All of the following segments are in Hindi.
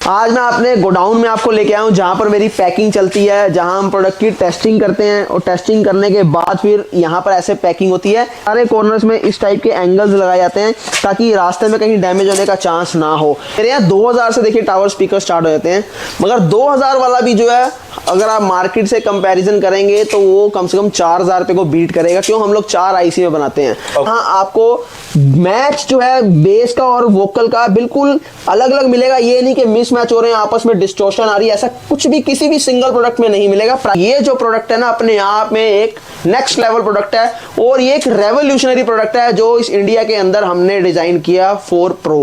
आज मैं अपने गोडाउन में आपको लेके आया हूँ जहाँ पर मेरी पैकिंग चलती है, जहाँ हम प्रोडक्ट की टेस्टिंग करते हैं और टेस्टिंग करने के बाद फिर यहाँ पर ऐसे पैकिंग होती है। सारे कॉर्नर्स में इस टाइप के एंगल्स लगाए जाते हैं ताकि रास्ते में कहीं डैमेज होने का चांस ना हो। मेरे यहाँ 2000 से देखिए टावर स्पीकर स्टार्ट हो जाते हैं, मगर 2000 वाला भी जो है अगर आप मार्केट से कंपैरिजन करेंगे तो वो कम से कम 4000 रुपए को बीट करेगा। क्यों? हम लोग 4 आईसी में बनाते हैं। हाँ, आपको मैच जो है बेस का और वोकल का बिल्कुल अलग अलग मिलेगा। ये नहीं कि मिस मैच हो रहे हैं, आपस में डिस्टॉर्शन आ रही है, ऐसा कुछ भी किसी भी सिंगल प्रोडक्ट में नहीं मिलेगा। ये जो प्रोडक्ट है ना, अपने आप में एक नेक्स्ट लेवल प्रोडक्ट है और ये एक रेवोल्यूशनरी प्रोडक्ट है जो इस इंडिया के अंदर हमने डिजाइन किया 4 Pro।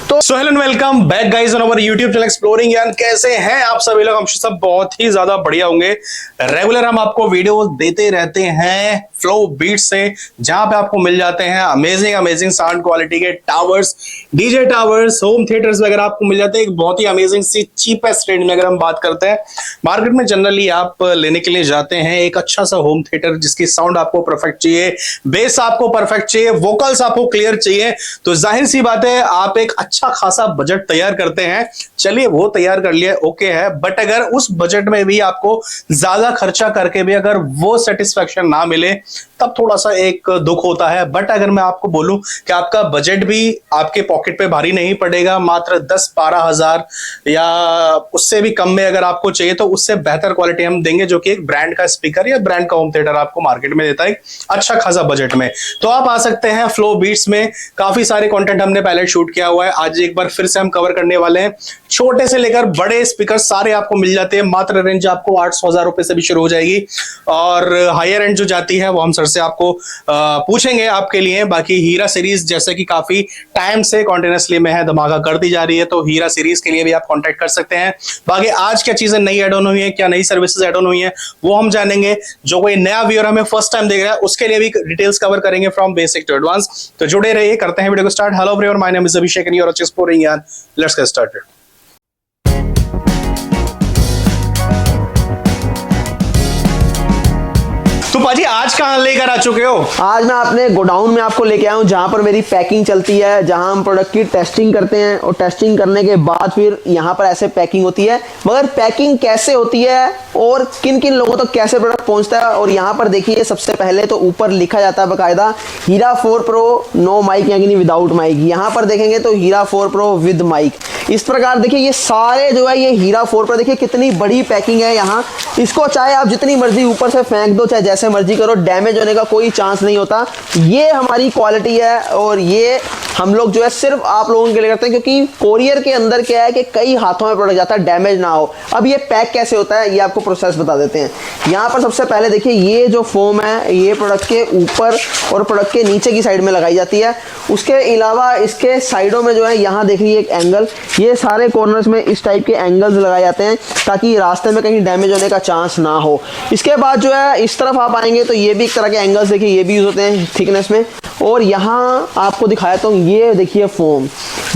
तो so hello and welcome back guys on our YouTube channel exploring यान। कैसे हैं आप सभी लोग? हम सब बहुत ही ज्यादा बढ़िया होंगे। रेगुलर हम आपको वीडियो देते रहते हैं फ्लो बीट से, जहां पे आपको मिल जाते हैं अमेजिंग साउंड क्वालिटी के towers, DJ towers, home theatres वगैरह आपको मिल जाते हैं एक बहुत ही अमेजिंग सी चीपेस्ट रेंज में। अगर हम बात करते हैं मार्केट में जनरली आप लेने के लिए जाते हैं एक अच्छा सा होम थिएटर जिसकी साउंड आपको परफेक्ट चाहिए, बेस आपको परफेक्ट चाहिए, वोकल्स आपको क्लियर चाहिए, तो जाहिर सी बात है आप एक अच्छा खासा बजट तैयार करते हैं। चलिए वो तैयार कर लिया, ओके है, बट अगर उस बजट में भी आपको ज्यादा खर्चा करके भी अगर वो सेटिस्फेक्शन ना मिले तब थोड़ा सा एक दुख होता है। बट अगर मैं आपको बोलूं कि आपका बजट भी आपके पॉकेट पे भारी नहीं पड़ेगा, मात्र 10-12 हजार या उससे भी कम में अगर आपको चाहिए तो उससे बेहतर क्वालिटी हम देंगे, जो कि एक ब्रांड का स्पीकर या ब्रांड का होम थिएटर आपको मार्केट में देता है अच्छा खासा बजट में। तो आप आ सकते हैं फ्लो बीट्स में। काफी सारे कंटेंट हमने पहले शूट किया हुआ है, आज एक बार फिर से हम कवर करने वाले हैं। छोटे से लेकर बड़े स्पीकर सारे आपको मिल जाते हैं। मात्र रेंज आपको 800,000 रुपए से भी शुरू हो जाएगी और हायर एंड जो जाती है वो हम सर से आपको पूछेंगे आपके लिए। बाकी हीरा सीरीज जैसे कि काफी टाइम से कॉन्टिन्यूसली में है, धमाका करती जा रही है, तो हीरा सीरीज के लिए भी आप कांटेक्ट कर सकते हैं। बाकी आज क्या चीजें नई ऐड ऑन हुई है, क्या नई सर्विसेज ऐड ऑन हुई है, वो हम जानेंगे। जो कोई नया व्यूअर हमें फर्स्ट टाइम देख रहा है उसके लिए भी डिटेल्स कवर करेंगे फ्रॉम बेसिक टू एडवांस। तो जुड़े रहिए, करते हैं वीडियो को start. Hello everyone, my name is Abhishek and you are exploring यान। Let's get started. तो पाजी आज कहां लेकर आ चुके हो? आज मैं अपने गोडाउन में आपको लेके आया हूँ जहाँ पर मेरी पैकिंग चलती है, जहाँ हम प्रोडक्ट की टेस्टिंग करते हैं और टेस्टिंग करने के बाद फिर यहाँ पर ऐसे पैकिंग होती है। मगर पैकिंग कैसे होती है और किन किन लोगों तक कैसे प्रोडक्ट पहुँचता है, और यहाँ पर देखिए सबसे पहले तो ऊपर लिखा जाता है बाकायदा हीरा 4 Pro नो माइक, यानी विदाउट माइक। यहाँ पर देखेंगे तो हीरा 4 Pro विद माइक। इस प्रकार देखिए ये सारे जो है ये हीरा 4 Pro, देखिए कितनी बड़ी पैकिंग है यहाँ। इसको चाहे आप जितनी मर्जी ऊपर से फेंक दो, चाहे जैसे मर्जी करो, डैमेज होने का कोई चांस नहीं होता। ये हमारी क्वालिटी है और ये हम लोग जो है सिर्फ आप लोगों के लिए करते हैं, क्योंकि कोरियर के अंदर क्या है कि कई हाथों में प्रोडक्ट जाता है, डैमेज ना हो। अब ये पैक कैसे होता है ये आपको प्रोसेस बता देते हैं। यहाँ पर सबसे पहले देखिए ये जो फोम है ये प्रोडक्ट के ऊपर और प्रोडक्ट के नीचे की साइड में लगाई जाती है। उसके अलावा इसके साइडों में जो है यहाँ देखिए एक एंगल, ये सारे कॉर्नर्स में इस टाइप के एंगल्स लगाए जाते हैं ताकि रास्ते में कहीं डैमेज होने का चांस ना हो। इसके बाद जो है इस तरफ आप आएंगे तो ये भी एक तरह के एंगल्स देखिए, ये भी यूज होते हैं थिकनेस में। और यहाँ आपको दिखाया तो ये देखिए फोम,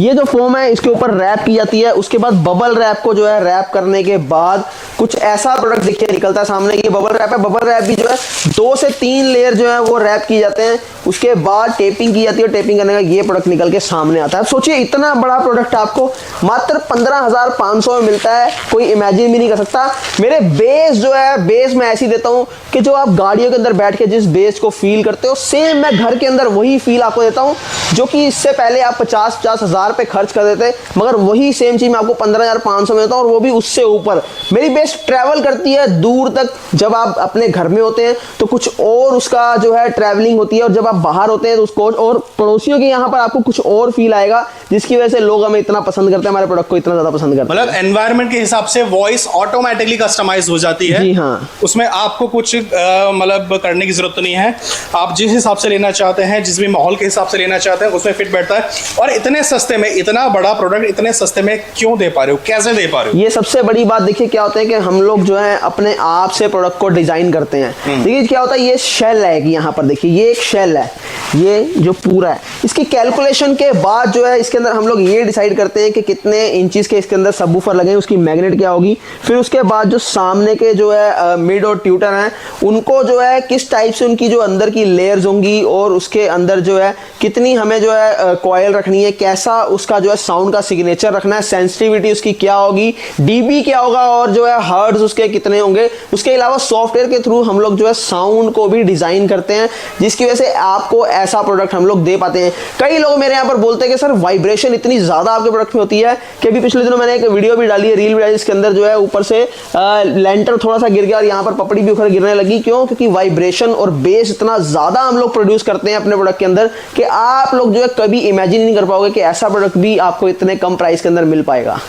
ये जो फोम है इसके ऊपर रैप की जाती है। उसके बाद बबल रैप को जो है रैप करने के बाद कुछ ऐसा प्रोडक्ट देखिए निकलता है सामने। ये बबल रैप है। बबल रैप भी जो है 2 से 3 लेयर जो है वो रैप किए जाते हैं। उसके बाद टेपिंग की जाती है और टेपिंग करने का ये प्रोडक्ट निकल के सामने आता है। सोचिए इतना बड़ा प्रोडक्ट आपको मात्र 15,500 में मिलता है, कोई इमेजिन भी नहीं कर सकता। मेरे बेस जो है, बेस मैं ऐसी देता हूँ कि जो आप गाड़ियों के अंदर बैठ के जिस बेस को फील करते हो, सेम मैं घर के अंदर वही फील आपको देता हूँ, जो कि इससे पहले आप 50-50 हजार पे खर्च कर देते, मगर वही सेम चीज मैं आपको 15,500 में देता हूँ, और वो भी उससे ऊपर। मेरी बेस ट्रैवल करती है दूर तक। जब आप अपने घर में होते हैं तो कुछ और उसका जो है ट्रैवलिंग होती है, और जब आप बाहर होते हैं तो उसको और पड़ोसियों के यहाँ पर आपको कुछ और फील आएगा, जिसकी वजह से लोग हमें इतना पसंद करते हैं, हमारे प्रोडक्ट को इतना ज्यादा पसंद करते हैं। मतलब एनवायरनमेंट के हिसाब से वॉइस ऑटोमेटिकली कस्टमाइज हो जाती है। जी हाँ, उसमें आपको कुछ मतलब करने की जरूरत नहीं है। आप जिस हिसाब से लेना चाहते हैं, जिस भी माहौल के हिसाब से लेना चाहते हैं, उसमें फिट बैठता है। और इतने सस्ते में, इतना बड़ा प्रोडक्ट इतने सस्ते में क्यों दे पा रहे हो, कैसे दे पा रहे हो? ये सबसे बड़ी बात देखिए क्या होता है कि हम लोग जो है अपने आप से प्रोडक्ट को डिजाइन करते हैं। देखिए क्या होता है, ये शेल है कि यहाँ पर देखिए ये एक शेल है। है, ये जो पूरा है, इसकी कैलकुलेशन के बाद जो है इसके अंदर हम लोग ये डिसाइड करते हैं कि कितने इंचेस के इसके अंदर सबवूफर लगे, उसकी मैग्नेट क्या होगी। फिर उसके बाद जो सामने के जो है मिड और ट्यूटर हैं, उनको जो है किस टाइप से उनकी जो अंदर की लेयर्स होंगी और उसके अंदर जो है कितनी हमें जो है कॉयल रखनी है, कैसा उसका जो है साउंड का सिग्नेचर रखना है, सेंसिटिविटी उसकी क्या होगी, डीबी क्या होगा और जो है हर्ट्ज उसके कितने होंगे। उसके अलावा सॉफ्टवेयर के थ्रू हम लोग जो है साउंड को भी डिजाइन करते हैं, जिसकी वजह से आपको ऐसा प्रोडक्ट हम लोग दे पाते हैं। कई लोग मेरे यहाँ पर बोलते हैं कि सर वाइब्रेशन इतनी ज्यादा आपके प्रोडक्ट में होती है कि अभी पिछले दिनों मैंने एक वीडियो भी डाली है, रील भी डाली, इसके अंदर जो है ऊपर से लेंटर थोड़ा सा गिर गया और यहाँ पर पपड़ी भी उखड़ गिरने लगी। क्यों? क्योंकि वाइब्रेशन और बेस इतना ज्यादा हम लोग प्रोड्यूस करते हैं अपने प्रोडक्ट के अंदर कि आप लोग जो है कभी इमेजिन नहीं कर पाओगे कि ऐसा प्रोडक्ट भी आपको इतने कम प्राइस के अंदर मिल पाएगा।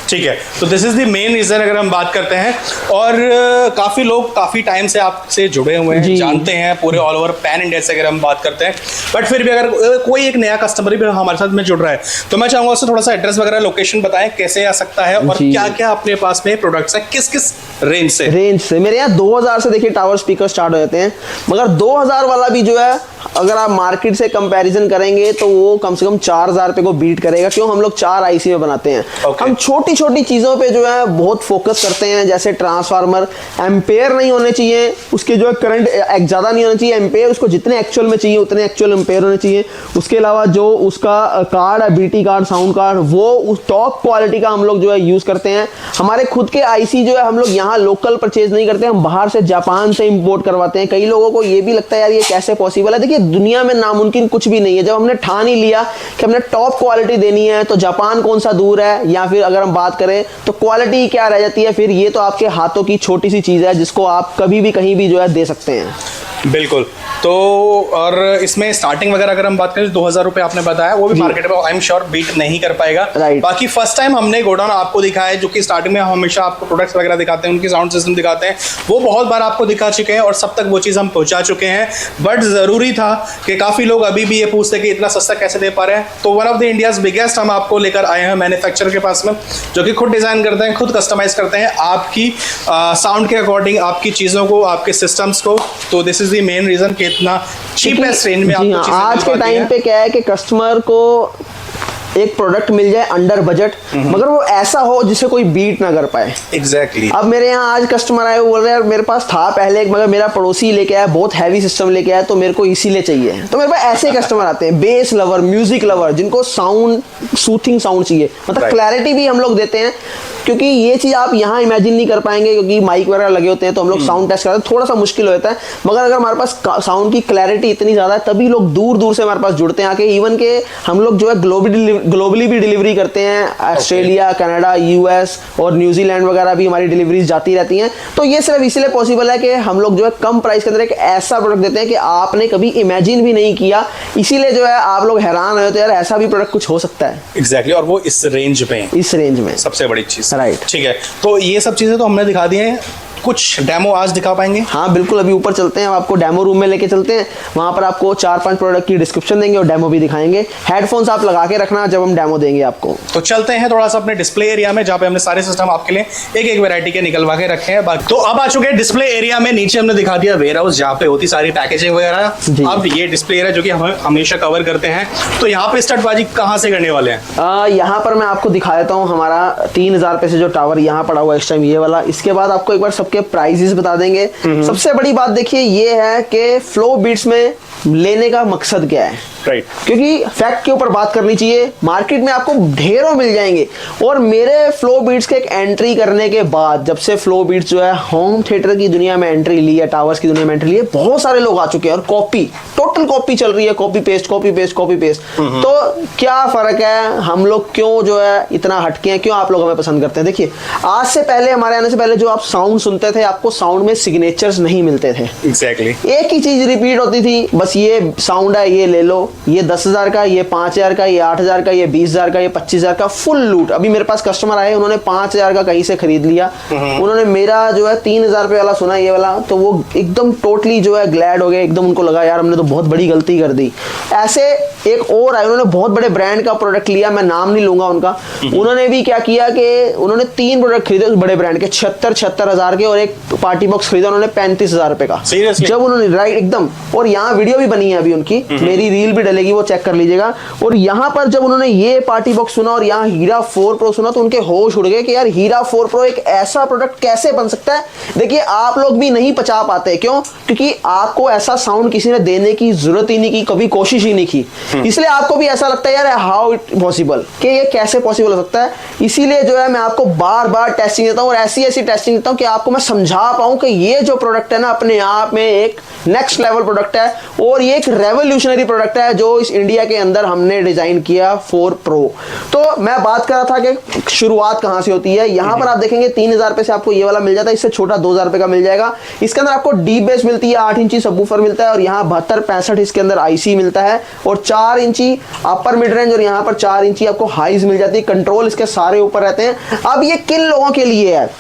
ठीक है, तो this is the main reason अगर हम बात करते हैं। और काफी लोग काफी टाइम से आपसे जुड़े हुए हैं, जानते हैं पूरे ऑल ओवर पैन इंडिया से अगर हम बात करते हैं। बट फिर भी अगर कोई एक नया कस्टमर भी हमारे साथ में जुड़ रहा है तो मैं चाहूंगा उससे थोड़ा सा एड्रेस वगैरह लोकेशन बताएं, कैसे आ सकता है और क्या क्या अपने पास में प्रोडक्ट्स है, किस किस रेंज से। मेरे यहाँ 2000 से देखिए टावर स्पीकर स्टार्ट हो जाते हैं, मगर 2000 वाला भी जो है अगर आप मार्केट से कंपैरिजन करेंगे तो वो कम से कम 4000 रुपए को बीट करेगा। क्यों? हम लोग 4 आईसी में बनाते हैं। हम छोटी छोटी चीजों पे जो है बहुत फोकस करते हैं, जैसे ट्रांसफार्मर एम्पेयर नहीं होने चाहिए, उसके जो है करंट ज्यादा नहीं होना चाहिए, एम्पेयर उसको जितने एक्चुअल में चाहिए उतने एक्चुअल एम्पेयर होने चाहिए। उसके अलावा जो उसका कार्ड है, बीटी कार्ड, साउंड कार्ड, वो उस टॉप क्वालिटी का हम लोग जो है यूज करते हैं। हमारे खुद के आईसी जो है हम लोग यहाँ लोकल परचेज नहीं करते, हम बाहर से जापान से इंपोर्ट करवाते हैं। कई लोगों को ये भी लगता है यार ये कैसे पॉसिबल है। देखिए दुनिया में नामुमकिन कुछ भी नहीं है। जब हमने ठान ही लिया कि हमने टॉप क्वालिटी देनी है तो जापान कौन सा दूर है, या फिर अगर हम बात करें तो क्वालिटी क्या रह जाती है। फिर ये तो आपके हाथों की छोटी सी चीज है जिसको आप कभी भी कहीं भी जो है दे सकते हैं। बिल्कुल। तो और इसमें स्टार्टिंग वगैरह अगर हम बात करें 2000 रुपए आपने बताया, वो भी मार्केट में आई एम श्योर बीट नहीं कर पाएगा। बाकी फर्स्ट टाइम हमने गोडाउन आपको दिखाया है, जो कि स्टार्टिंग में हम हमेशा आपको प्रोडक्ट्स वगैरह दिखाते हैं, उनकी साउंड सिस्टम दिखाते हैं, वो बहुत बार आपको दिखा चुके हैं और सब तक वो चीज़ हम पहुंचा चुके हैं। बट जरूरी था कि काफ़ी लोग अभी भी ये पूछते कि इतना सस्ता कैसे दे पा रहे हैं। तो one of the India's biggest हम आपको लेकर आए हैं मैन्युफैक्चरर के पास में, जो कि खुद डिज़ाइन करते हैं, खुद कस्टमाइज करते हैं आपकी साउंड के अकॉर्डिंग, आपकी चीज़ों को, आपके सिस्टम्स को। तो this is the main reason कि इतना चीपेस्ट रेंज में आपको चीजें आज के टाइम पे क्या है कि कस्टमर को एक प्रोडक्ट मिल जाए अंडर बजट, मगर वो ऐसा हो जिसे कोई बीट ना कर पाए। एग्जैक्टली। अब मेरे यहाँ आज कस्टमर आए, वो बोल रहे हैं मेरे पास था पहले मगर मेरा पड़ोसी लेके आया, बहुत हैवी सिस्टम लेके आया, तो मेरे को इसीलिए चाहिए। तो मेरे पास ऐसे कस्टमर आते हैं, बेस लवर, म्यूजिक लवर, जिनको साउंड, सूथिंग साउंड चाहिए, मतलब क्लैरिटी भी हम लोग देते हैं। क्योंकि ये चीज आप यहाँ इमेजिन नहीं कर पाएंगे, क्योंकि माइक वगैरह लगे होते हैं तो हम लोग साउंड टेस्ट करते हैं, थोड़ा सा मुश्किल होता है। मगर अगर हमारे पास साउंड की क्लैरिटी इतनी ज्यादा है तभी लोग दूर दूर से हमारे पास जुड़ते हैं आके। इवन के हम लोग जो है ग्लोबली भी डिलीवरी करते हैं, ऑस्ट्रेलिया, कनाडा, यूएस और न्यूजीलैंड वगैरह भी हमारी डिलीवरीज जाती रहती हैं। तो ये सिर्फ इसलिए पॉसिबल है कि हम लोग जो है कम प्राइस के अंदर एक ऐसा प्रोडक्ट देते हैं कि आपने कभी इमेजिन भी नहीं किया। इसीलिए जो है आप लोग हैरान हो तो यार ऐसा भी प्रोडक्ट कुछ हो सकता है। एग्जैक्टली। और वो इस रेंज में सबसे बड़ी चीज। राइट। ठीक है, तो ये सब चीजें तो हमने दिखा दी हैं। कुछ डेमो आज दिखा पाएंगे? हाँ बिल्कुल, अभी ऊपर चलते हैं, आपको डेमो रूम में लेके चलते हैं। वहां पर आपको 4-5 प्रोडक्ट की डिस्क्रिप्शन देंगे और डेमो भी दिखाएंगे। हेडफोन्स आप लगा के रखना जब हम डेमो देंगे आपको। तो चलते हैं थोड़ा सा अपने डिस्प्ले एरिया में, जहाँ पे हमने सारे सिस्टम आपके लिए एक एक वैरायटी के निकलवा के रखे हैं। तो अब आ चुके हैं डिस्प्ले एरिया में। नीचे हमने दिखा दिया वेयर हाउस, जहाँ पे होती सारी पैकेजिंग वगैरह। अब ये डिस्प्ले एरिया जो कि हम हमेशा कवर करते हैं, तो यहाँ पे स्टार्टबाजी कहाँ से करने वाले हैं? यहाँ पर मैं आपको दिखा देता हूँ हमारा 3000 रुपए से जो टावर यहाँ पड़ा हुआ है इस टाइम, ये वाला। इसके बाद आपको एक बार सबके प्राइजेस बता देंगे। सबसे बड़ी बात देखिए ये है कि फ्लो बीट्स में लेने का मकसद क्या है। राइट। क्योंकि फैक्ट के ऊपर बात करनी चाहिए। मार्केट में आपको ढेरों मिल जाएंगे, और मेरे फ्लो बीट्स के एक एंट्री करने के बाद, जब से फ्लो बीट्स जो है होम थिएटर की दुनिया में एंट्री ली है, टावर्स की दुनिया में एंट्री ली है, बहुत सारे लोग आ चुके हैं और कॉपी, टोटल कॉपी चल रही है, copy paste copy paste copy paste. तो क्या फर्क है, हम लोग क्यों जो है इतना हटके हैं, क्यों आप लोग हमें पसंद करते हैं? देखिए आज से पहले, हमारे आने से पहले जो आप साउंड सुनते थे, आपको साउंड में सिग्नेचर्स नहीं मिलते थे। एग्जैक्टली। एक ही चीज रिपीट होती थी, बस ये साउंड है, ये ले लो, ये 10,000 का, ये 5,000 का, ये 8,000 का, ये 20,000 का, ये 25,000 का, फुल लूट। अभी मेरे पास कस्टमर आए, उन्होंने 5,000 का कहीं से खरीद लिया, उन्होंने मेरा जो है 3,000 रुपए वाला सुना, ये वाला, तो वो एकदम टोटली जो है ग्लैड हो गए, एकदम उनको लगा यार हमने तो बहुत बड़ी गलती कर दी। ऐसे एक और आए, उन्होंने बहुत बड़े ब्रांड का प्रोडक्ट लिया, मैं नाम नहीं लूंगा उनका। उन्होंने भी क्या किया कि उन्होंने 3 प्रोडक्ट खरीदे उस बड़े ब्रांड के 76 हजार के, और एक पार्टी बॉक्स खरीदा उन्होंने 35,000 रुपए का। Seriously? जब उन्होंने राइट एकदम, और यहाँ वीडियो भी बनी है अभी उनकी, मेरी रील भी डलेगी, वो चेक कर लीजिएगा। और यहाँ पर जब उन्होंने ये पार्टी बॉक्स सुना और यहाँ हीरा 4 प्रो सुना तो उनके होश उड़ गए कि यार हीरा 4 प्रो एक ऐसा प्रोडक्ट कैसे बन सकता है। देखिए आप लोग भी नहीं पचा पाते, क्यों? क्योंकि आपको ऐसा साउंड किसी ने देने की जरूरत ही नहीं की, कभी कोशिश ही नहीं की, इसलिए आपको भी ऐसा लगता है यार हाउ इट पॉसिबल, कि ये कैसे पॉसिबल हो सकता है। इसीलिए जो है मैं आपको बार बार टेस्टिंग देता हूँ और ऐसी ऐसी टेस्टिंग देता हूँ कि आपको मैं समझा पाऊँ कि ये जो प्रोडक्ट है ना अपने आप में एक नेक्स्ट लेवल प्रोडक्ट है, और ये एक रेवोल्यूशनरी प्रोडक्ट है जो इस इंडिया के अंदर हमने डिजाइन किया 4 प्रो। तो मैं बात कर रहा था कि शुरुआत कहां से होती है। यहां पर आप देखेंगे 3,000 रुपए से आपको ये वाला मिल जाता है, इससे छोटा 2,000 रुपए का मिल जाएगा। इसके अंदर आपको डीप बेस मिलती है, 8 इंची सबवूफर मिलता है, और यहाँ 72-65 इसके अंदर आईसी मिलता है, और 4 इंची अपर मिड रेंज, और यहाँ पर 4 इंची आपको हाइज मिल जाती है। कंट्रोल इसके सारे ऊपर रहते हैं। अब ये किन लोगों के लिए है?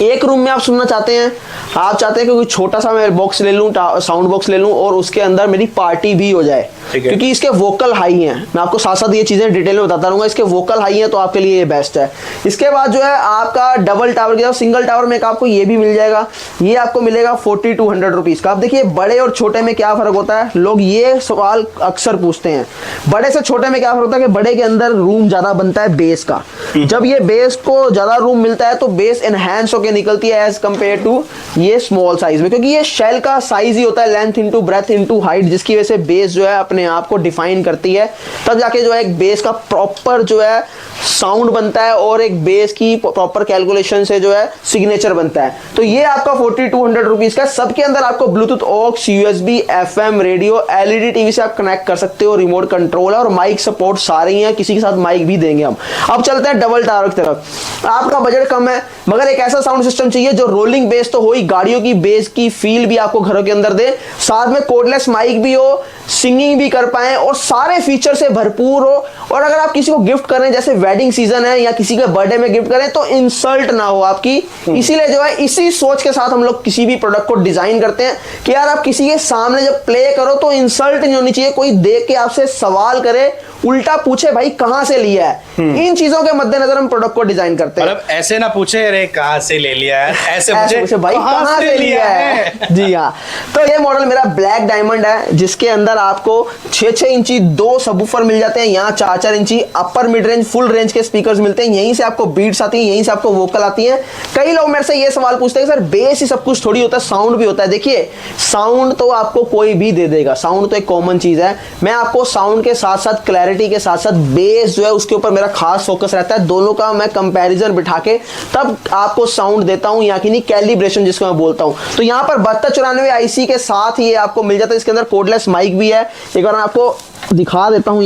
एक रूम में आप सुनना चाहते हैं, आप चाहते हैं कि कोई छोटा सा मैं बॉक्स ले लूं, साउंड बॉक्स ले लूं, और उसके अंदर मेरी पार्टी भी हो जाए, क्योंकि इसके वोकल हाई हैं। मैं आपको साथ साथ ये चीजें डिटेल में बताता रहूंगा। इसके वोकल हाई हैं तो आपके लिए ये बेस्ट है। इसके बाद जो है आपका डबल टावर के, सिंगल टावर में आपको ये भी मिल जाएगा। ये आपको मिलेगा 4200 रुपीज का। आप देखिए बड़े और छोटे में क्या फर्क होता है, लोग ये सवाल अक्सर पूछते हैं। बड़े से छोटे में क्या फर्क होता है कि बड़े के अंदर रूम ज्यादा बनता है बेस का, जब ये बेस को ज्यादा रूम मिलता है तो बेस एनहांस होकर निकलती है एज कंपेयर टू ये स्मॉल साइज में, क्योंकि ये शेल का साइज ही होता है, length into breadth into height, जिसकी वजह से बेस जो है अपने आप को डिफाइन करती है। तब जाके जो है एक बेस का प्रॉपर जो है साउंड बनता है, और एक बेस की प्रॉपर कैलकुलेशन से जो है सिग्नेचर बनता है। तो ये आपका 4200 रुपीज का। सबके अंदर आपको Bluetooth, AUX, USB, FM radio, LED TV से आप कनेक्ट कर सकते हो, रिमोट कंट्रोल है, और माइक सपोर्ट सारे ही हैं, किसी के साथ माइक भी देंगे हम। अब चलते हैं डबल टावर की तरफ। आपका बजट कम है मगर एक ऐसा साउंड सिस्टम चाहिए जो रोलिंग बेस तो हो ही, गाड़ियों की बेस की फील भी आपको घरों के अंदर दे, साथ में कोडलेस माइक भी हो, सिंगिंग भी कर पाए, और सारे फीचर से भरपूर हो। और अगर आप किसी को गिफ्ट करें, जैसे वेडिंग सीजन है या किसी के बर्थडे में गिफ्ट करें, तो इंसल्ट ना हो आपकी। इसीलिए जो है इसी सोच के साथ हम लोग किसी भी प्रोडक्ट को डिजाइन करते हैं कि यार आप किसी के सामने जब प्ले करो तो इंसल्ट नहीं होनी चाहिए। कोई देख के आपसे सवाल करे, उल्टा पूछे भाई कहां से लिया है। इन चीजों के मद्देनजर हम प्रोडक्ट को डिजाइन करते हैं। मतलब ऐसे ना पूछे अरे कहां से ले लिया है, ऐसे पूछे भाई कहां से लिया है। जी हाँ, तो ये मॉडल मेरा ब्लैक डायमंड है, जिसके अंदर आपको 6-6 इंची 2 सबवूफर मिल जाते हैं, यहाँ 4-4 इंची upper mid range full range के स्पीकर्स मिलते हैं। यहीं से आपको बीट्स आती हैं, यहीं से आपको वोकल आती हैं। कई लोग मेरे से ये सवाल पूछते हैं कि सर बेस ही सब कुछ थोड़ी होता है, साउंड भी होता है। देखिए साउंड तो आपको कोई भी दे देगा, साउंड तो एक कॉमन चीज है। मैं आपको साउंड के साथ साथ क्लैरिटी के साथ साथ बेस जो है उसके ऊपर मेरा खास फोकस रहता है। दोनों का मैं कंपैरिजन बिठा के तब आपको साउंड देता हूं, या कि नहीं कैलिब्रेशन जिसको मैं बोलता हूं। तो यहाँ पर 7294 आईसी के साथ ही आपको मिल जाता है। इसके अंदर कोडलेस माइक भी है, एक बार मैं आपको दिखा देता हूं।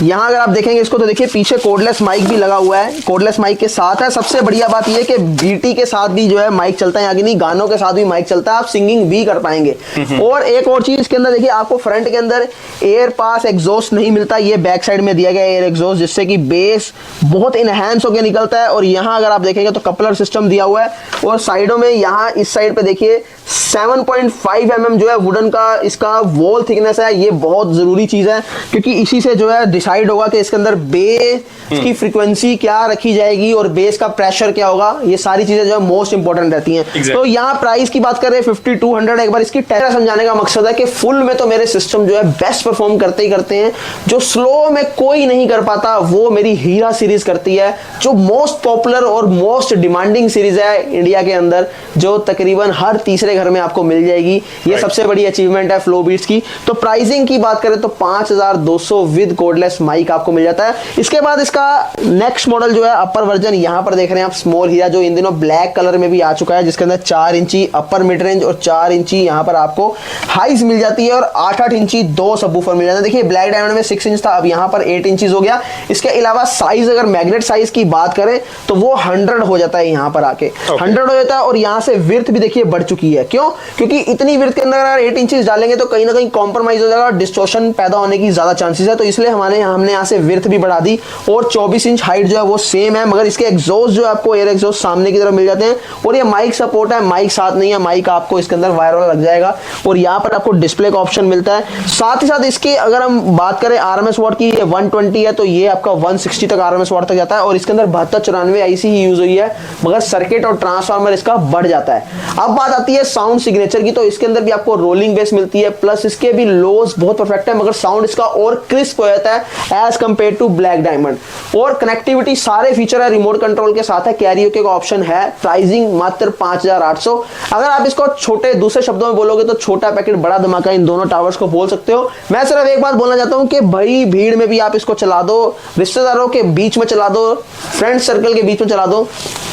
यहाँ अगर आप देखेंगे इसको तो देखिए पीछे कोडलेस माइक भी लगा हुआ है, कोडलेस माइक के साथ है। सबसे बढ़िया बात यह है कि बीटी के साथ भी जो है माइक चलता है, यहाँ की नहीं गानों के साथ भी माइक चलता है, आप सिंगिंग भी कर पाएंगे। और एक और चीज इसके अंदर देखिए, आपको फ्रंट के अंदर एयर पास एग्जॉस्ट नहीं मिलता, ये बैक साइड में दिया गया एयर एग्जॉस्ट, जिससे कि बेस बहुत इनहैंस होकर निकलता है। और यहाँ अगर आप देखेंगे तो कपलर सिस्टम दिया हुआ है, और साइडों में यहाँ इस साइड पे देखिए 7.5 mm जो है वुडन का इसका वॉल थिकनेस है। ये बहुत जरूरी चीज है, क्योंकि इसी से जो है डिसाइड होगा कि इसके अंदर बेस की फ्रीक्वेंसी क्या रखी जाएगी और बेस का प्रेशर क्या होगा। ये सारी चीजें जो है मोस्ट इंपॉर्टेंट रहती हैं। तो यहाँ प्राइस की बात कर रहे हैं 5200। एक बार इसकी टेरा समझाने का मकसद है कि फुल में तो मेरे सिस्टम जो है बेस्ट परफॉर्म करते ही करते हैं, जो स्लो में कोई नहीं कर पाता वो मेरी हीरा सीरीज करती है, जो मोस्ट पॉपुलर और मोस्ट डिमांडिंग सीरीज है इंडिया के अंदर, जो तकरीबन हर तीसरे घर में आपको मिल जाएगी। ये सबसे बड़ी अचीवमेंट है फ्लो बीट्स की। तो प्राइसिंग की बात करें तो 5200 विद कोडलेस माइक आपको मिल जाता है। इसके बाद इसका नेक्स्ट मॉडल जो है अपर वर्जन, यहां पर देख रहे हैं आप स्मॉल हीरा, जो इन दिनों ब्लैक कलर में भी आ चुका है, जिसके अंदर 4 इंची अपर मिड रेंज और 4 इंची यहां पर आपको हाइज मिल जाती है, और 8-8 इंची 2 सबवूफर मिल जाता है। देखिए ब्लैक डायमंड में 6 इंच था, अब यहां पर 8 इंचेस हो गया। इसके अलावा साइज अगर मैग्नेट साइज की बात करें तो वो 100 हो जाता है, यहां पर आके 100 हो जाता है। और यहां से विड्थ भी देखिए बढ़ चुकी है। क्यों? क्योंकि इतनी विड्थ के अंदर अगर 8 इंचेस डालेंगे तो कहीं ना कहीं कॉम्प्रोमाइज हो जाएगा, डिस्टॉर्शन पैदा होने की ज्यादा चांसेस है। तो इसलिए हमने यहाँ से विड्थ भी बढ़ा दी और 24 इंच हाइट जो है वो सेम है, मगर इसके एग्जॉस्ट जो आपको एयर एग्जॉस्ट सामने की तरफ मिल जाते हैं। और ये माइक सपोर्ट है, माइक साथ नहीं है, माइक आपको इसके अंदर वायर वाला लग जाएगा। और यहाँ पर आपको डिस्प्ले का ऑप्शन मिलता है। साथ ही साथ इसकी अगर हम बात करें आरएमएस वाट की, 120 है तो ये आपका 160 तक आरएमएस वाट तक जाता है। और इसके अंदर 7294 आईसी ही यूज हुई है, मगर सर्किट और ट्रांसफार्मर इसका बढ़ जाता है। अब बात आती है साउंड सिग्नेचर की, तो इसके अंदर भी आपको रोलिंग बेस मिलती है, प्लस इसके भी लोज बहुत परफेक्ट है, मगर साउंड इसका और क्रिस्प हो जाता है as compare to black diamond. और कनेक्टिविटी सारे फीचर है, रिमोट कंट्रोल के साथ है, कैरियोके का ऑप्शन है। प्राइसिंग मात्र 5800। अगर आप इसको छोटे दूसरे शब्दों में बोलोगे तो छोटा पैकेट बड़ा धमाका इन दोनों टावर्स को बोल सकते हो। मैं सिर्फ एक बात बोलना चाहता हूं कि भाई भीड़ में भी आप इसको चला दो, रिश्तेदारों के बीच में चला दो, फ्रेंड सर्कल के बीच में चला दो,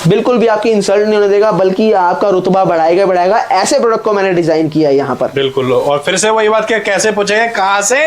बिल्कुल भी आपकी इंसल्ट नहीं होने देगा, बल्कि आपका रुतबा बढ़ाएगा बढ़ाएगा। ऐसे प्रोडक्ट को मैंने डिजाइन किया है यहाँ पर। बिल्कुल। और फिर से वही बात, क्या कैसे पूछे, कहाँ से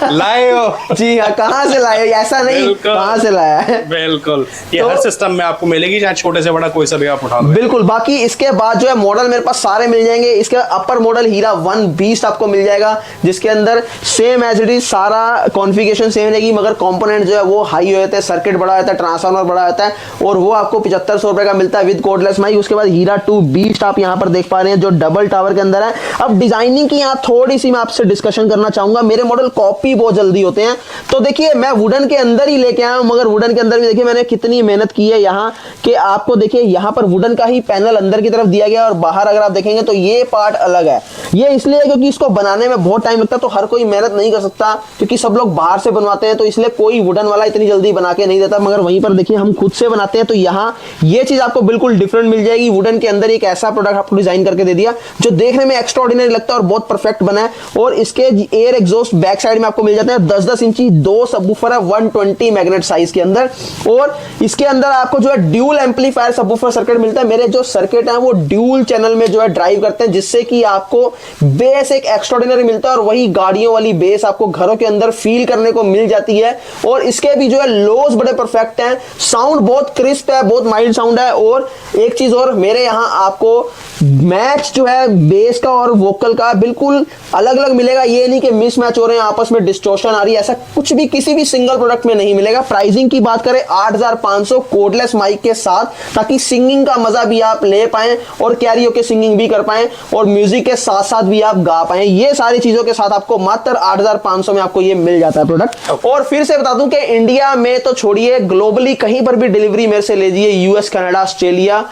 लाए हो? जी हाँ, कहाँ से लाए हो, ऐसा नहीं कहाँ से लाया है। बिल्कुल, ये हर सिस्टम में आपको मिलेगी, चाहे छोटे से बड़ा कोई सा भी आप उठा लो। बिल्कुल। बाकी इसके बाद जो है मॉडल मेरे पास सारे मिल जाएंगे। इसके अपर मॉडल हीरा 1 बीस्ट आपको मिल जाएगा, जिसके अंदर सेम एज इट इज सारा कॉन्फ़िगरेशन सेम रहेगी, मगर कंपोनेंट जो है वो हाई हो जाते हैं, सर्किट बड़ा होता है, ट्रांसफार्मर बड़ा होता है, और वो आपको 7500 रुपए का मिलता है विद कोडलेस माइक। उसके बाद हीरा 2 बीस्ट आप यहाँ पर देख पा रहे हैं, जो डबल टावर के अंदर है। अब डिजाइनिंग की यहाँ थोड़ी सी मैं आपसे डिस्कशन करना चाहूंगा। मेरे मॉडल कॉपी बहुत जल्दी होते हैं, तो देखिए मैं वुडन के अंदर ही लेके आया हूं, मगर वुडन के अंदर भी देखिए मैंने कितनी मेहनत की है यहाँ कि आपको देखिए यहाँ पर वुडन का ही पैनल अंदर की तरफ दिया गया, और बाहर अगर आप देखेंगे तो ये पार्ट अलग है। ये इसलिए क्योंकि इसको बनाने में बहुत टाइम लगता है, तो हर कोई मेहनत नहीं कर सकता, क्योंकि सब लोग बाहर से बनवाते हैं, तो इसलिए कोई वुडन वाला इतनी जल्दी बना के नहीं देता। मगर वहीं पर देखिए हम खुद से बनाते हैं, तो यहाँ ये चीज आपको बिल्कुल डिफरेंट मिल जाएगी। वुडन के अंदर एक ऐसा प्रोडक्ट आपको डिजाइन करके दे दिया जो देखने में एक्स्ट्राऑर्डिनरी लगता है और बहुत परफेक्ट बना है। और इसके एयर एग्जॉस्ट बैक साइड में आपको मिल जाते हैं 10-10 इंची 2 सबवूफर है 120 मैग्नेट साइज के अंदर। और इसके अंदर आपको जो है ड्यूल एम्पलीफायर सबवूफर सर्किट मिलता है। मेरे जो सर्किट है वो ड्यूल चैनल में जो है ड्राइव करते हैं, जिससे कि आपको बेस एक एक्स्ट्राऑर्डिनरी मिलता है, और वही गाड़ियों वाली बेस आपको घरों के अंदर फील करने को मिल जाती है। और इसके भी जो है लोज बड़े परफेक्ट हैं, साउंड बहुत क्रिस्प है, बहुत माइल्ड साउंड है। और एक चीज और, मेरे यहाँ आपको मैच जो है बेस का और वोकल का बिल्कुल अलग अलग मिलेगा। ये नहीं कि मिस मैच हो रहे हैं, आपस में डिस्टॉर्शन आ रही है, ऐसा कुछ भी किसी भी सिंगल प्रोडक्ट में नहीं मिलेगा। प्राइसिंग की बात करें 8500 कोडलेस माइक के साथ, ताकि सिंगिंग का मजा भी आप ले पाएं और कैरियोके सिंगिंग भी कर पाएं और म्यूजिक के साथ साथ भी आप गा पाएं। ये सारी चीजों के साथ आपको मात्र 8500 में आपको ये मिल जाता है प्रोडक्ट। और फिर से बता दूं कि इंडिया में तो छोड़िए, ग्लोबली कहीं पर भी डिलीवरी मेरे से लीजिए, यूएस, कनाडा, ऑस्ट्रेलिया,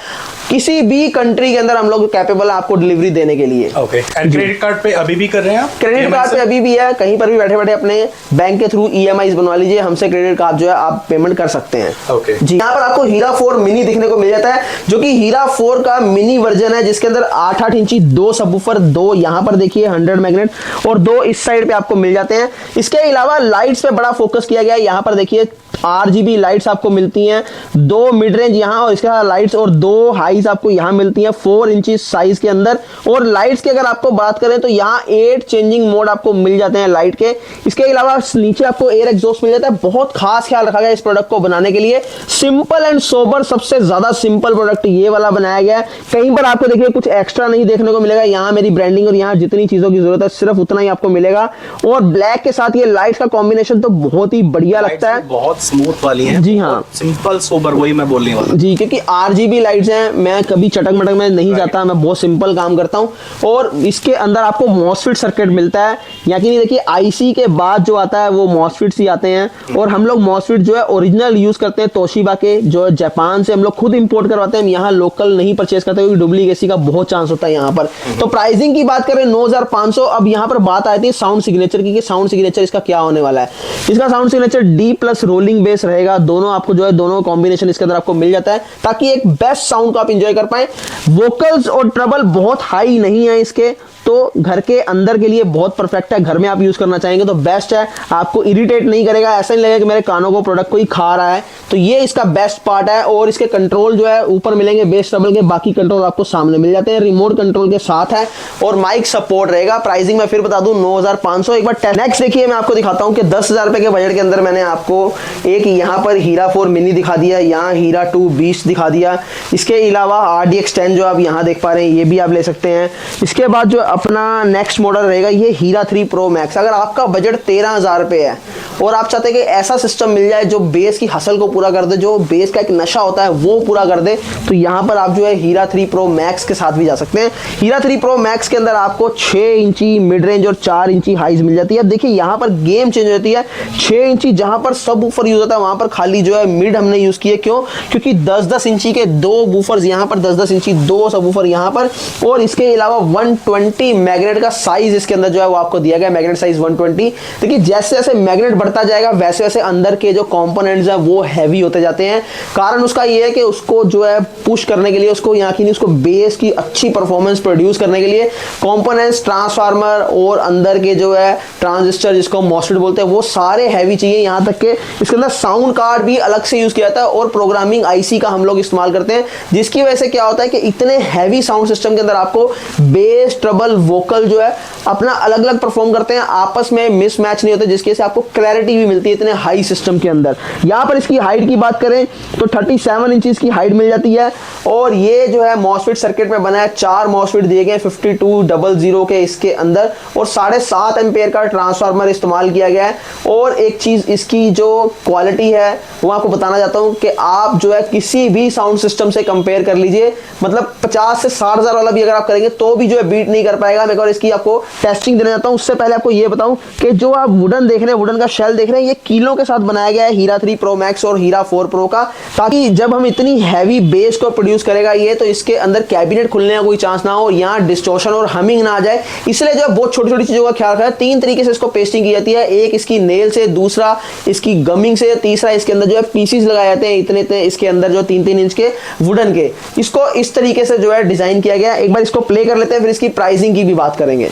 किसी भी कंट्री के अंदर हम लोग कैपेबल है आपको डिलीवरी देने के लिए। ओके। एंड क्रेडिट कार्ड पे अभी भी कर रहे हैं आप? क्रेडिट कार्ड पे अभी भी है, कहीं पर भी बैठे बैठे अपने बैंक के थ्रू ईएमआई बनवा लीजिए, हमसे क्रेडिट कार्ड जो है आप पेमेंट कर सकते हैं। ओके जी। यहाँ पर आपको हीरा 4 मिनी दिखने को मिल जाता है, जो कि हीरा 4 का मिनी वर्जन है, जिसके अंदर 8-8 इंची 2 सबवूफर, 2 यहाँ पर देखिए 100 मैग्नेट और 2 इस साइड पे आपको मिल जाते हैं। इसके अलावा लाइट्स पे बड़ा फोकस किया गया है। यहाँ पर देखिए RGB लाइट्स आपको मिलती हैं, 2 मिड रेंज यहाँ और इसके अलावा लाइट्स, और 2 हाइज आपको यहाँ मिलती हैं 4 इंची साइज के अंदर। और लाइट्स की अगर आपको बात करें तो यहाँ 8 चेंजिंग मोड आपको मिल जाते हैं लाइट के। इसके अलावा नीचे आपको एयर एग्जॉस्ट मिल जाता है। बहुत खास ख्याल रखा गया इस प्रोडक्ट को बनाने के लिए, सिंपल एंड सोबर, सबसे ज्यादा सिंपल प्रोडक्ट ये वाला बनाया गया है। कहीं पर आपको देखिए कुछ एक्स्ट्रा नहीं देखने को मिलेगा। यहाँ मेरी ब्रांडिंग और यहाँ जितनी चीजों की जरूरत है सिर्फ उतना ही आपको मिलेगा। और ब्लैक के साथ ये लाइट का कॉम्बिनेशन तो बहुत ही बढ़िया लगता है, बहुत स्मूथ वाली है। जी हाँ, सिंपल सोबर, वही मैं बोलने वाला जी, क्योंकि RGB लाइट्स हैं, मैं कभी चटक मटक में नहीं जाता, मैं बहुत सिंपल काम करता हूं। और इसके अंदर आपको मॉसफेट सर्किट मिलता है, या कि नहीं देखिए IC के बाद जो आता है वो मॉसफेट्स ही आते हैं। और हम लोग मॉसफेट जो है ओरिजिनल यूज करते हैं, तोशिबा के, जो जापान से हम लोग खुद इंपोर्ट करवाते हैं, यहाँ लोकल नहीं परचेज करते क्योंकि डुप्लीकेसी का बहुत चांस होता है यहाँ पर। तो प्राइसिंग की बात करें 9500। अब यहाँ पर बात आती है साउंड सिग्नेचर की, कि साउंड सिग्नेचर इसका क्या होने वाला है। इसका sound signature D+ rolling base रहेगा, दोनों आपको जो है दोनों कॉम्बिनेशन इसके अंदर आपको मिल जाता है, ताकि एक बेस्ट साउंड को आप एंजॉय कर पाए। वोकल्स और ट्रबल बहुत हाई नहीं है इसके, तो घर के अंदर के लिए बहुत परफेक्ट है। घर में आप यूज करना चाहेंगे तो बेस्ट है, आपको इरिटेट नहीं करेगा, ऐसा नहीं लगेगा कि मेरे कानों को प्रोडक्ट कोई खा रहा है। तो ये इसका बेस्ट पार्ट है। और इसके कंट्रोल जो है ऊपर मिलेंगे बेस ट्रबल के, बाकी कंट्रोल आपको सामने मिल जाते हैं, रिमोट कंट्रोल के साथ है, और माइक सपोर्ट रहेगा। प्राइसिंग मैं फिर बता दूं 9500। एक बार नेक्स्ट देखिए, मैं आपको दिखाता हूं कि 10,000 रुपए के बजट के अंदर मैंने आपको एक यहाँ पर हीरा 4 मिनी दिखा दिया, यहाँ हीरा 2 बीस्ट दिखा दिया। इसके अलावा RDX 10 जो आप यहाँ देख पा रहे हैं, ये भी आप ले सकते हैं। इसके बाद जो अपना नेक्स्ट मॉडल रहेगा ये हीरा 3 Pro Max। अगर आपका बजट 13,000 रुपए पे है और आप चाहते हैं कि ऐसा सिस्टम मिल जाए जो बेस की हसल को पूरा कर दे, जो बेस का एक नशा होता है वो पूरा कर दे, तो यहाँ पर आप जो है हीरा 3 प्रो मैक्स के साथ भी जा सकते हैं। हीरा 3 प्रो मैक्स के अंदर आपको 6 इंची मिड रेंज और 4 इंची हाइज मिल जाती है। देखिए यहाँ पर गेम चेंज होती है। 6 इंची जहाँ पर सब वूफर यूज होता है वहाँ पर खाली जो है मिड हमने यूज किए। क्यों? क्योंकि 10-10 इंची के 2 वूफर्स यहाँ पर, 10-10 इंची 2 सब वूफर यहाँ पर, और इसके अलावा 120 मैग्नेट का साइज इसके अंदर जो है वो आपको दिया गया, मैग्नेट साइज 120। देखिए जैसे जैसे मैग्नेट बढ़ता जाएगा वैसे वैसे अंदर के जो कंपोनेंट्स हैं वो हैवी होते जाते हैं। कारण उसका ये है कि उसको जो है पुश करने के लिए, उसको यहाँ की नहीं, उसको बेस की अच्छी परफॉर्मेंस प्रोड्यूस करने के लिए कंपोनेंट्स, ट्रांसफार्मर और अंदर के जो है ट्रांजिस्टर जिसको मॉसफेट बोलते हैं वो सारे हैवी चाहिए। यहाँ तक के इसके अंदर साउंड कार्ड भी अलग से यूज किया जाता है और प्रोग्रामिंग आईसी का हम लोग इस्तेमाल करते हैं, जिसकी वजह से क्या होता है कि इतने हैवी साउंड सिस्टम के अंदर आपको बेस, ट्रबल, वोकल जो है अपना अलग अलग परफॉर्म करते हैं, आपस में मिसमैच नहीं होते, जिसकी वजह से आपको क्लैरिटी भी मिलती है इतने हाई सिस्टम के अंदर। यहाँ पर इसकी हाइट की बात करें तो 37 इंचेस की हाइट मिल जाती है और ये जो है मॉसफेट सर्किट में बना है। 4 मॉसफेट दिए गए 5200 के इसके अंदर और 7.5 एम्पेयर का ट्रांसफार्मर इस्तेमाल किया गया है। और एक चीज इसकी जो क्वालिटी है वो आपको बताना चाहता हूं कि आप जो है किसी भी साउंड सिस्टम से कंपेयर कर लीजिए, मतलब 50 से 60 हजार वाला भी अगर आप करेंगे तो भी जो है बीट नहीं कर पाएगा। मैं एक बार इसकी आपको टेस्टिंग देना चाहता हूं। उससे पहले आपको ये बताऊं कि जो आप वुडन देख रहे हैं, वुडन का शेल देख रहे हैं, ये कीलों के साथ बनाया गया है हीरा 3 प्रो मैक्स और हीरा 4 प्रो का, ताकि जब हम इतनी हैवी बेस को प्रोड्यूस करेगा ये तो इसके अंदर कैबिनेट खुलने का कोई चांस ना हो, यहाँ डिस्टॉर्शन और हमिंग ना आ जाए। इसलिए जो है बहुत छोटी छोटी चीजों का ख्याल रखा है। 3 तरीके से इसको पेस्टिंग की जाती है, एक इसकी नेल से, दूसरा इसकी गमिंग से, तीसरा इसके अंदर जो है पीसीस लगाए जाते हैं इतने इतने इसके अंदर जो 3-3 इंच के वुडन के। इसको इस तरीके से जो है डिजाइन किया गया है। एक बार इसको प्ले कर लेते हैं, फिर इसकी प्राइसिंग की भी बात करेंगे।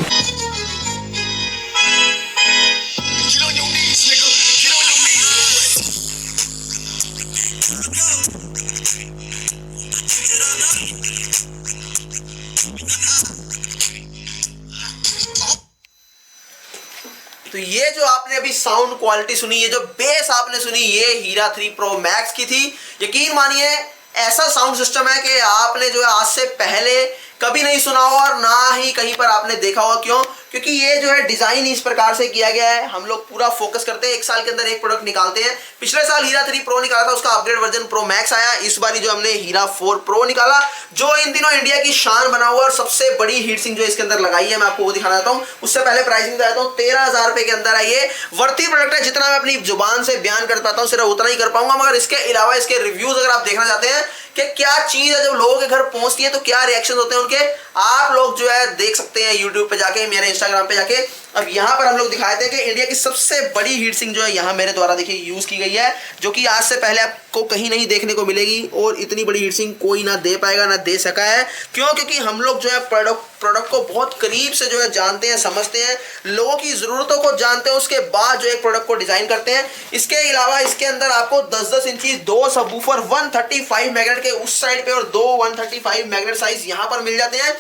तो ये जो आपने अभी साउंड क्वालिटी सुनी, ये जो बेस आपने सुनी, ये हीरा 3 प्रो मैक्स की थी। यकीन मानिए ऐसा साउंड सिस्टम है कि आपने जो है आज से पहले कभी नहीं सुना हो और ना ही कहीं पर आपने देखा होगा। क्यों? क्योंकि ये जो है डिजाइन इस प्रकार से किया गया है। हम लोग पूरा फोकस करते हैं, एक साल के अंदर एक प्रोडक्ट निकालते हैं। पिछले साल हीरा 3 प्रो निकाला था, उसका अपग्रेड वर्जन प्रो मैक्स आया। इस बार जो हमने हीरा 4 प्रो निकाला, जो इन दिनों इंडिया की शान बना हुआ और सबसे बड़ी हीट सिंक जो इसके अंदर लगाई है, मैं आपको वो दिखाना चाहता हूँ। उससे पहले प्राइसिंग बताता हूँ। 13,000 रुपए के अंदर है ये। वर्ती प्रोडक्ट है, जितना मैं अपनी जुबान से बयान कर पाता हूँ सिर्फ उतना ही कर पाऊंगा, मगर इसके अलावा इसके रिव्यूज अगर आप देखना चाहते हैं कि क्या चीज है, जब लोगों के घर पहुंचती है तो क्या रिएक्शन होते हैं उनके, आप लोग जो है देख सकते हैं यूट्यूब पे जाके, मेरे इंस्टाग्राम पे जाके। अब यहाँ पर हम लोग दिखाए थे कि इंडिया की सबसे बड़ी हीट सिंक जो है यहाँ मेरे द्वारा देखिए यूज की गई है, जो कि आज से पहले आपको कहीं नहीं देखने को मिलेगी और इतनी बड़ी हीट सिंक कोई ना दे पाएगा, ना दे सका है। क्यों? क्योंकि हम लोग जो है प्रोडक्ट को बहुत करीब से जो है जानते हैं, समझते हैं, लोगों की जरूरतों को जानते हैं, उसके बाद जो एक प्रोडक्ट को डिजाइन करते हैं। इसके अलावा इसके अंदर आपको 10-10 इंची 2 सबवूफर 135 मैग्नेट के उस साइड पे और 2 135 मैग्नेट साइज यहाँ पर मिल जाते हैं।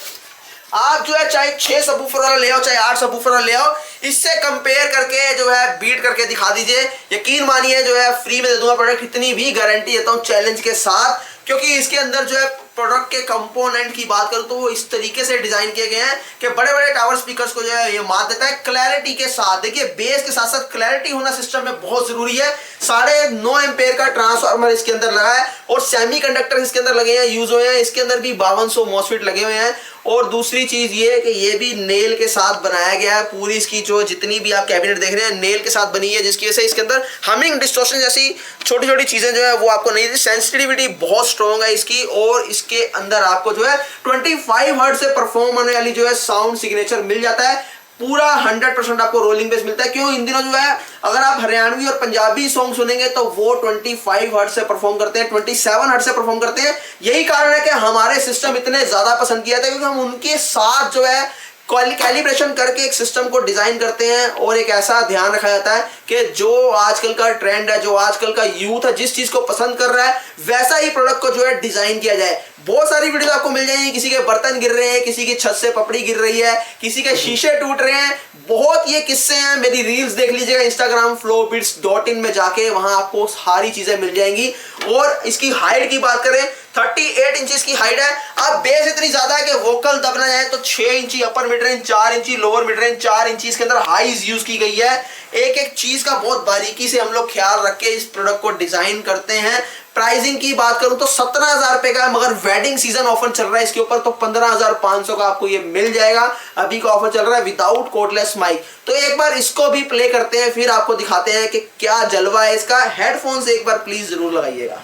आप जो है चाहे 6 सबवूफर वाला ले आओ, चाहे 8 सबवूफर वाला ले आओ, इससे कंपेयर करके जो है बीट करके दिखा दीजिए। यकीन मानिए जो है फ्री में दे दूंगा प्रोडक्ट, इतनी भी गारंटी देता हूं चैलेंज के साथ। क्योंकि इसके अंदर जो है प्रोडक्ट के कंपोनेंट की बात करूं तो वो इस तरीके से डिजाइन किए गए हैं कि बड़े बड़े टावर स्पीकर्स को जो है ये मात देता है क्लैरिटी के साथ। देखिए बेस के साथ साथ क्लैरिटी होना सिस्टम में बहुत जरूरी है। 9.5 एम्पेयर का ट्रांसफार्मर इसके अंदर लगा है और सेमीकंडक्टर इसके अंदर लगे हैं, यूज हुए हैं। इसके अंदर भी 5200 मॉसफेट लगे हुए हैं। और दूसरी चीज ये है कि ये भी नेल के साथ बनाया गया है। पूरी इसकी जो जितनी भी आप कैबिनेट देख रहे हैं नेल के साथ बनी है, जिसकी वजह से इसके अंदर हमिंग, डिस्टॉर्शन जैसी छोटी छोटी चीजें जो है वो आपको नहीं दी। सेंसिटिविटी बहुत स्ट्रॉन्ग है इसकी और इसके अंदर आपको जो है 25 हर्ट्ज से परफॉर्म होने वाली जो है साउंड सिग्नेचर मिल जाता है। पूरा 100% आपको रोलिंग बेस मिलता है। क्यों? इन दिनों जो है अगर आप हरियाणवी और पंजाबी सॉन्ग सुनेंगे तो वो 25 हर्ट्ज से परफॉर्म करते हैं, 27 हर्ट्ज से परफॉर्म करते हैं। यही कारण है कि हमारे सिस्टम इतने ज्यादा पसंद किया था, क्योंकि हम उनके साथ जो है कैलिब्रेशन करके एक सिस्टम को डिजाइन करते हैं और एक ऐसा ध्यान रखा जाता है कि जो आजकल का ट्रेंड है, जो आजकल का यूथ है, जिस चीज को पसंद कर रहा है वैसा ही प्रोडक्ट को जो है डिजाइन किया जाए। बहुत सारी वीडियो आपको मिल जाएंगी, किसी के बर्तन गिर रहे हैं, किसी की छत से पपड़ी गिर रही है, किसी के शीशे टूट रहे हैं, बहुत ये किस्से हैं। मेरी रील्स देख लीजिएगा इंस्टाग्राम flowbeats.in में जाके, वहां आपको सारी चीजें मिल जाएंगी। और इसकी हाइट की बात करें 38 इंचेस की हाइट है। अब बेस इतनी ज्यादा है कि वोकल दबना जाए तो 6 इंची अपर मिड रेंज, 4 इंची लोअर मिड रेंज, 4 इंची इसके अंदर हाइज यूज की गई है। एक एक चीज का बहुत बारीकी से हम लोग ख्याल रख के इस प्रोडक्ट को डिजाइन करते हैं। प्राइसिंग की बात करूं तो 17,000 रुपए का, मगर वेडिंग सीजन ऑफर चल रहा है इसके ऊपर, तो 15,500 का आपको ये मिल जाएगा। अभी का ऑफर चल रहा है विदाउट कोर्डलेस माइक। तो एक बार इसको भी प्ले करते हैं, फिर आपको दिखाते हैं कि क्या जलवा है इसका। हेडफोन्स एक बार प्लीज जरूर लगाइएगा।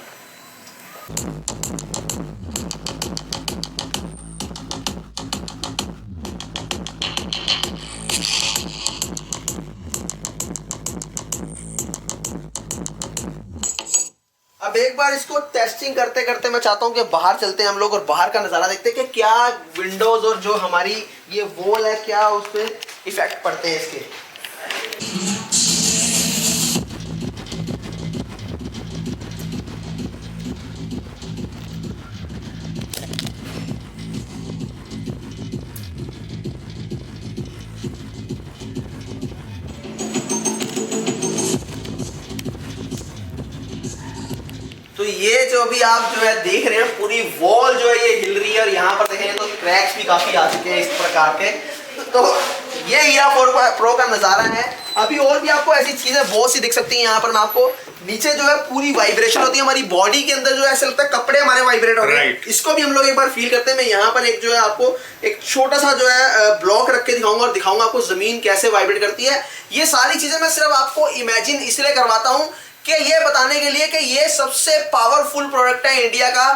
अब एक बार इसको टेस्टिंग करते करते मैं चाहता हूं कि बाहर चलते हैं हम लोग और बाहर का नजारा देखते हैं कि क्या विंडोज और जो हमारी ये वॉल है क्या उस पर इफेक्ट पड़ते हैं इसके। तो ये जो भी आप जो है देख रहे हैं, पूरी वॉल जो है ये हिल रही है और यहाँ पर देखें तो क्रैक्स भी काफी आ चुके हैं इस प्रकार के। तो ये हीरा प्रो का नजारा है। अभी और भी आपको ऐसी चीजें बहुत सी दिख सकती हैं। यहाँ पर मैं आपको नीचे जो है पूरी वाइब्रेशन होती है हमारी बॉडी के अंदर, जो है ऐसा लगता है कपड़े हमारे वाइब्रेट हो रहे हैं। इसको भी हम लोग एक बार फील करते हैं। मैं यहाँ पर एक जो है आपको एक छोटा सा जो है ब्लॉक रख के दिखाऊंगा और दिखाऊंगा आपको जमीन कैसे वाइब्रेट करती है। ये सारी चीजें मैं सिर्फ आपको इमेजिन इसलिए करवाता हूँ कि ये बताने के लिए कि ये सबसे पावरफुल प्रोडक्ट है इंडिया का।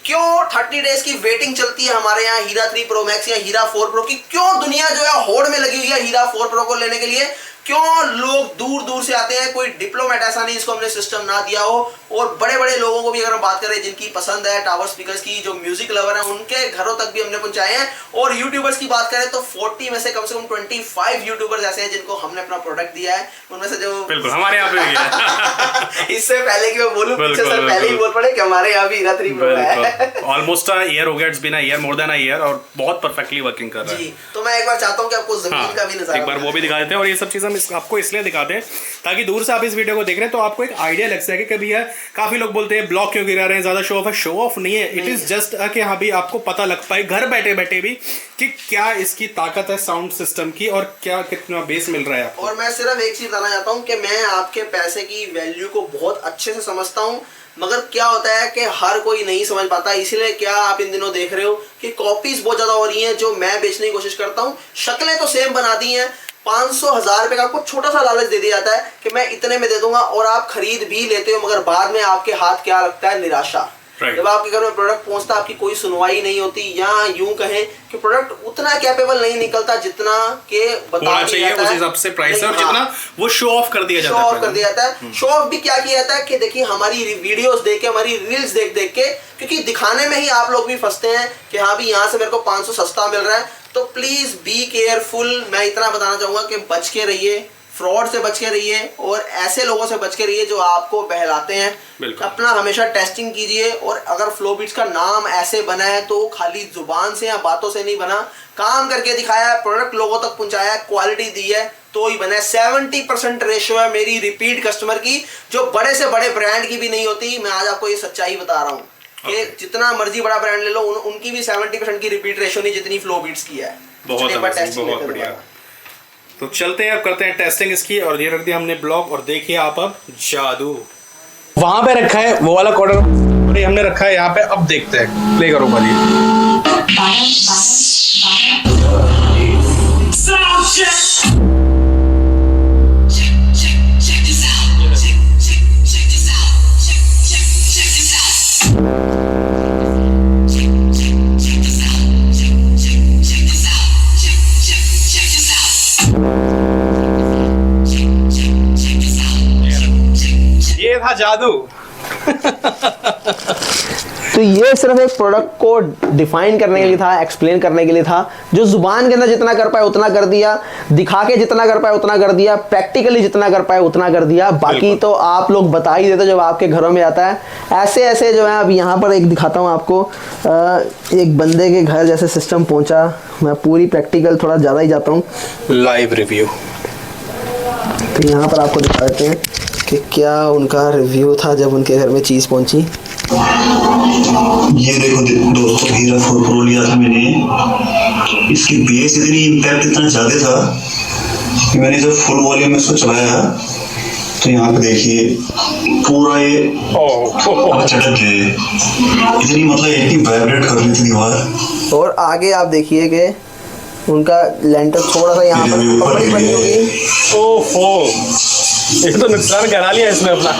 क्यों 30 डेज की वेटिंग चलती है हमारे यहाँ हीरा 3 प्रो मैक्स या हीरा 4 प्रो की? क्यों दुनिया जो है होड़ में लगी हुई है हीरा 4 प्रो को लेने के लिए? क्यों लोग दूर दूर से आते हैं? कोई डिप्लोमेट ऐसा नहीं इसको हमने सिस्टम ना दिया हो। और बड़े बड़े लोगों को भी अगर हम बात करें जिनकी पसंद है टावर स्पीकर्स की, जो म्यूजिक लवर है, उनके घरों तक भी हमने पहुंचाए हैं। और यूट्यूबर्स की बात करें तो 40 में से कम 25 यूट्यूबर्स ऐसे हैं जिनको हमने अपना प्रोडक्ट दिया है। उनमें से जो बिल्कुल हमारे यहाँ पे भी है। इससे पहले कि मैं बोलूं पीछे सर पहले ही बोल पड़े कि हमारे यहाँ भी हीरा 3 प्रो है। ऑलमोस्ट ईयर हो गया, it's been a year, more than a year, और बहुत परफेक्टली वर्किंग कर रहा है। जी, तो मैं एक बार चाहता हूँ कि आपको जमीन का भी नजारा एक बार वो भी दिखा देते हैं। और ये सब चीज़ हम आपको इसलिए दिखाते हैं ताकि दूर से आप इस वीडियो को देख रहे हैं तो आपको एक आइडिया लग सके कि भैया काफी लोग बोलते हैं ब्लॉक क्यों गिरा रहे हैं, ज्यादा शो ऑफ है। शो ऑफ नहीं है, इट इज जस्ट कि हाँ भी आपको पता लग पाए घर बैठे बैठे भी कि क्या इसकी ताकत है साउंड सिस्टम की और क्या कितना बेस मिल रहा है आपको। और मैं सिर्फ एक चीज बताना चाहता हूँ कि मैं आपके पैसे की वैल्यू को बहुत अच्छे से समझता हूँ, मगर क्या होता है कि हर कोई नहीं समझ पाता। इसलिए क्या आप इन दिनों देख रहे हो कि कॉपीज बहुत ज्यादा हो रही हैं जो मैं बेचने की कोशिश करता हूँ। शक्लें तो सेम बना दी हैं, 500,000 रुपए का आपको छोटा सा लालच दे दिया जाता है कि मैं इतने में दे दूंगा और आप खरीद भी लेते हो, मगर बाद में आपके हाथ क्या लगता है? निराशा। जब आपके घर में प्रोडक्ट पहुंचता आपकी कोई सुनवाई नहीं होती, या यूं कहें कि प्रोडक्ट उतना कैपेबल नहीं निकलता जितना के बताया चाहिए उस हिसाब से प्राइस है, और जितना वो शो ऑफ कर दिया जाता है। शो ऑफ कर दिया जाता है। शो ऑफ भी क्या किया जाता है कि देखिए हमारी वीडियोस देख के, हमारी रील्स देख देख के, क्योंकि दिखाने में ही आप लोग भी फंसते हैं कि हाँ भी यहाँ से मेरे को 500 सस्ता मिल रहा है। तो प्लीज बी केयरफुल। मैं इतना बताना चाहूंगा कि बच के रहिए, फ्रॉड से बच के रहिए और ऐसे लोगों से बच के रहिए जो आपको बहलाते हैं। अपना हमेशा टेस्टिंग कीजिए। और अगर फ्लोबीट्स का नाम ऐसे बना है तो खाली जुबान से या बातों से नहीं बना, काम करके दिखाया है, प्रोडक्ट लोगों तक पहुंचाया है, क्वालिटी दी है तो ही बना है। 70% रेशियो है मेरी रिपीट कस्टमर की, जो बड़े से बड़े ब्रांड की भी नहीं होती। मैं आज आपको ये सच्चाई बता रहा हूँ कि जितना मर्जी बड़ा ब्रांड ले लो, उनकी भी 70% की रिपीट रेशियो नहीं जितनी फ्लोबीट्स की है। बहुत बढ़िया। तो चलते हैं, अब करते हैं टेस्टिंग इसकी। और ये रख दिया हमने ब्लॉक, और देखिए आप अब जादू वहां पे रखा है वो वाला कॉर्डर, और ये हमने रखा है यहाँ पे। अब देखते हैं, प्ले करो भाई। ये था जादू। तो ये सिर्फ एक प्रोडक्ट को डिफाइन करने के लिए था, एक्सप्लेन करने के लिए था। जो जुबान के अंदर जितना कर पाए उतना कर दिया, दिखा के जितना कर पाए उतना कर दिया, प्रैक्टिकली जितना कर पाए उतना कर दिया। बाकी तो आप लोग बता ही देते जब आपके घरों में आता है। ऐसे ऐसे जो है, अब यहाँ पर एक दिखाता हूँ आपको, एक बंदे के घर जैसे सिस्टम पहुँचा। मैं पूरी प्रैक्टिकल थोड़ा ज़्यादा ही जाता हूँ, लाइव रिव्यू। तो यहाँ पर आपको दिखा देते हैं कि क्या उनका रिव्यू था जब उनके घर में चीज़ पहुँची। ये देखो दोस्तों, हीरा 4 प्रो लिया था मैंने। इसकी बेस इतनी इम्पैक्ट इतना ज़्यादा था मैंने जब फुल वॉल्यूम में इसको चलाया है तो यहाँ पे देखिए पूरा ये चटक गए, इतनी मतलब इतनी वाइब्रेट कर रही थी दीवार। और आगे आप देखिए कि उनका लेंटर थोड़ा सा यहाँ पर पपड़ी बनी होगी। ओहो, ये तो नुकसान करा लिया इसने अपना।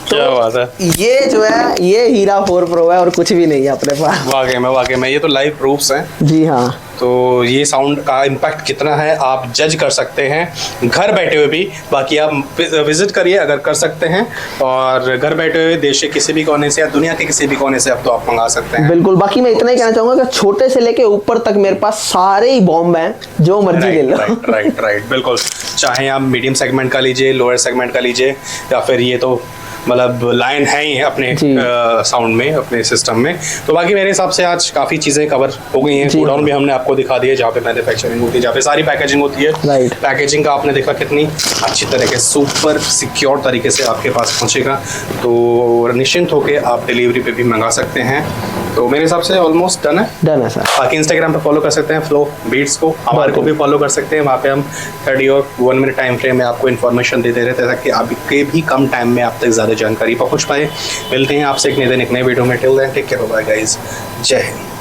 क्या बात है। ये जो है ये हीरा 4 प्रो है और कुछ भी नहीं है अपने पास। वाकई में ये तो लाइव प्रूफ्स हैं। जी हाँ। तो ये साउंड का इम्पैक्ट कितना है आप जज कर सकते हैं घर बैठे हुए भी। बाकी आप विजिट करिए अगर कर सकते हैं, और घर बैठे हुए देश के किसी भी कोने से या दुनिया के किसी भी कोने से अब तो आप मंगा सकते हैं। बिल्कुल। बाकी मैं इतना ही कहना चाहूंगा कि छोटे से लेके ऊपर तक मेरे पास सारे ही बॉम्ब हैं, जो मर्जी ले लो। राइट बिल्कुल। चाहे आप मीडियम सेगमेंट का लीजिए, लोअर सेगमेंट का लीजिए, या फिर ये तो मतलब लाइन है ही अपने साउंड में, अपने सिस्टम में। तो बाकी मेरे हिसाब से आज काफ़ी चीज़ें कवर हो गई हैं। गोडाउन भी हमने आपको दिखा दिया जहाँ पे मैन्युफैक्चरिंग होती है, जहाँ पे सारी पैकेजिंग होती है। राइट। पैकेजिंग का आपने देखा कितनी अच्छी तरीके, सुपर सिक्योर तरीके से आपके पास पहुँचेगा। तो निश्चिंत होकर आप डिलीवरी पे भी मंगा सकते हैं। तो मेरे हिसाब से ऑलमोस्ट डन है सर। बाकी इंस्टाग्राम पे फॉलो कर सकते हैं फ्लो बीट्स को, हमारे को भी फॉलो कर सकते हैं। वहाँ पे हम 30 और 1 मिनट टाइम फ्रेम में आपको इन्फॉर्मेशन देते रहते हैं ताकि आपके भी कम टाइम में आप तक ज़्यादा जानकारी पहुँच पाए। मिलते हैं आपसे एक नए दिन एक नए वीडियो में। Till then take care, bye guys, जय हिंद।